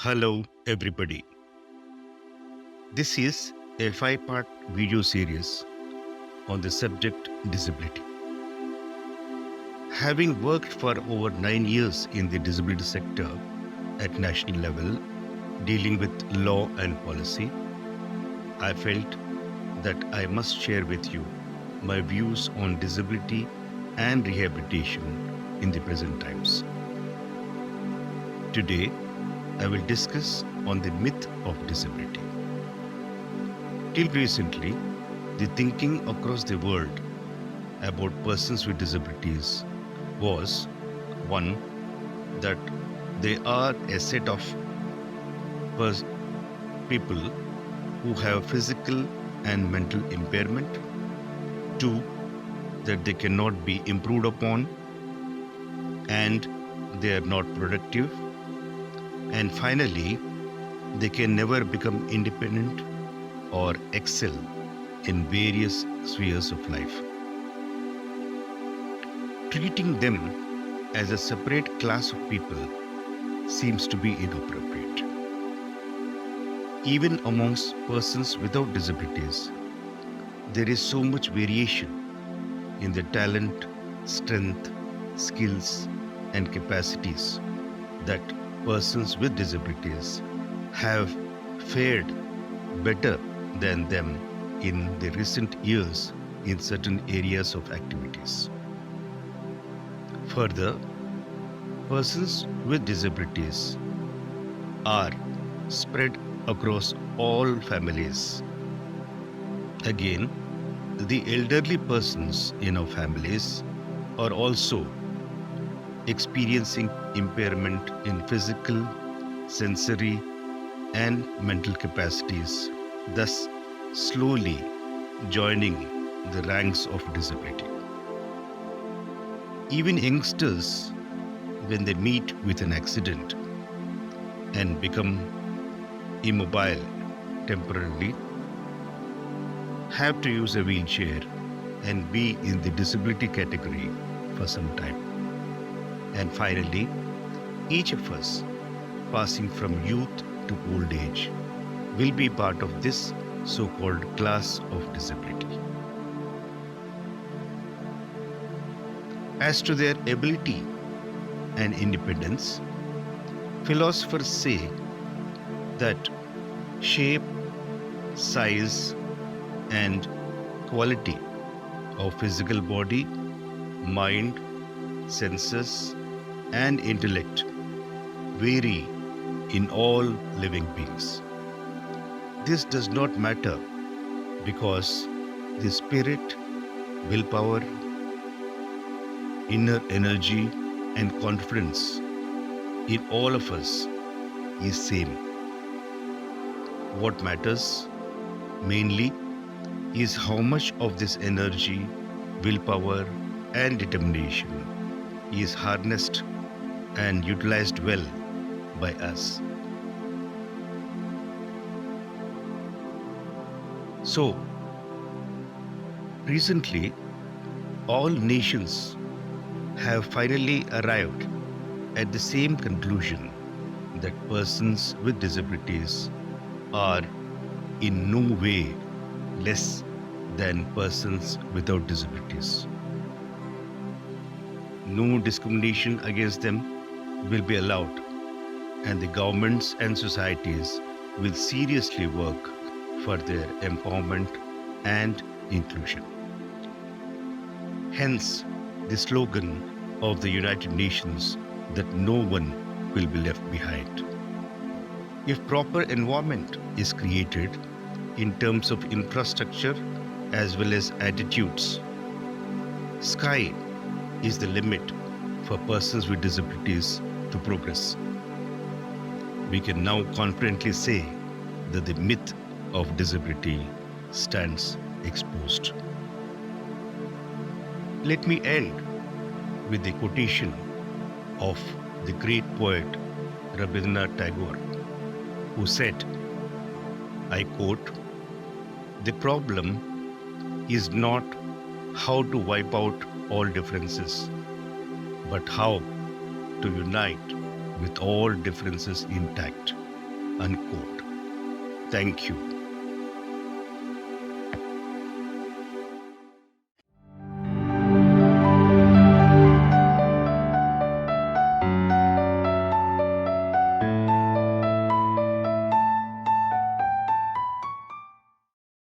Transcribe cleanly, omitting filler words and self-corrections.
Hello, everybody. This is a 5-part video series on the subject disability. Having worked for over 9 years in the disability sector at national level, dealing with law and policy, I felt that I must share with you my views on disability and rehabilitation in the present times. Today, I will discuss on the myth of disability. Till recently, the thinking across the world about persons with disabilities was one, that they are a set of people who have physical and mental impairment. Two, that they cannot be improved upon and they are not productive. And finally, they can never become independent or excel in various spheres of life. Treating them as a separate class of people seems to be inappropriate. Even amongst persons without disabilities, there is so much variation in their talent, strength, skills, and capacities that persons with disabilities have fared better than them in the recent years in certain areas of activities. Further, persons with disabilities are spread across all families. Again, the elderly persons in our families are also experiencing impairment in physical, sensory, and mental capacities, thus slowly joining the ranks of disability. Even youngsters, when they meet with an accident and become immobile temporarily, have to use a wheelchair and be in the disability category for some time. And finally, each of us passing from youth to old age will be part of this so-called class of disability. As to their ability and independence, philosophers say that shape, size, and quality of physical body, mind, senses, and intellect vary in all living beings. This does not matter because the spirit, willpower, inner energy, and confidence in all of us is same. What matters mainly is how much of this energy, willpower, and determination is harnessed and utilized well by us. So, recently, all nations have finally arrived at the same conclusion that persons with disabilities are in no way less than persons without disabilities. No discrimination against them will be allowed, and the governments and societies will seriously work for their empowerment and inclusion. Hence, the slogan of the United Nations that no one will be left behind. If proper environment is created in terms of infrastructure as well as attitudes, sky is the limit for persons with disabilities to progress. We can now confidently say that the myth of disability stands exposed. Let me end with the quotation of the great poet Rabindranath Tagore, who said, I quote, "The problem is not how to wipe out all differences, but how to unite with all differences intact." Unquote. Thank you.